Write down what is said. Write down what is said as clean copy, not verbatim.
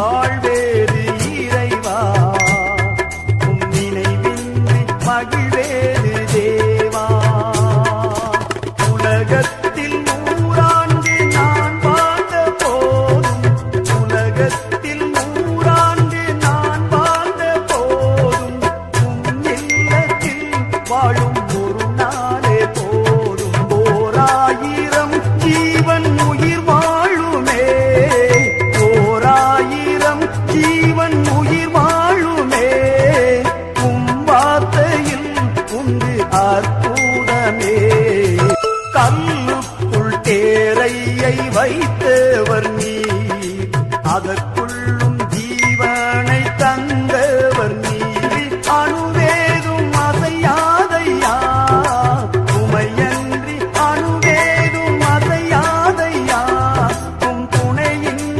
வாழ்வேறு இறைவா, உம் நினைவின்றி மகிழ்வேறு தேவா. உலகத்தில் 100 ஆண்டு நான் வாழ்ந்த போதும், உலகத்தில் 100 ஆண்டு நான் வாழ்ந்த போதும், உம் இல்லத்தில் வாழும் ஒரு நாளே போதும். 1000 ஜீவன் உயிர் வாழுமே, 1000 ஜீவன் உயிர் வாழுமே, உம் வார்த்தையில் உண்டு அற்புதமே. கல்லுக்குள் தேரையை வைத்தவர் நீர், அதற்கு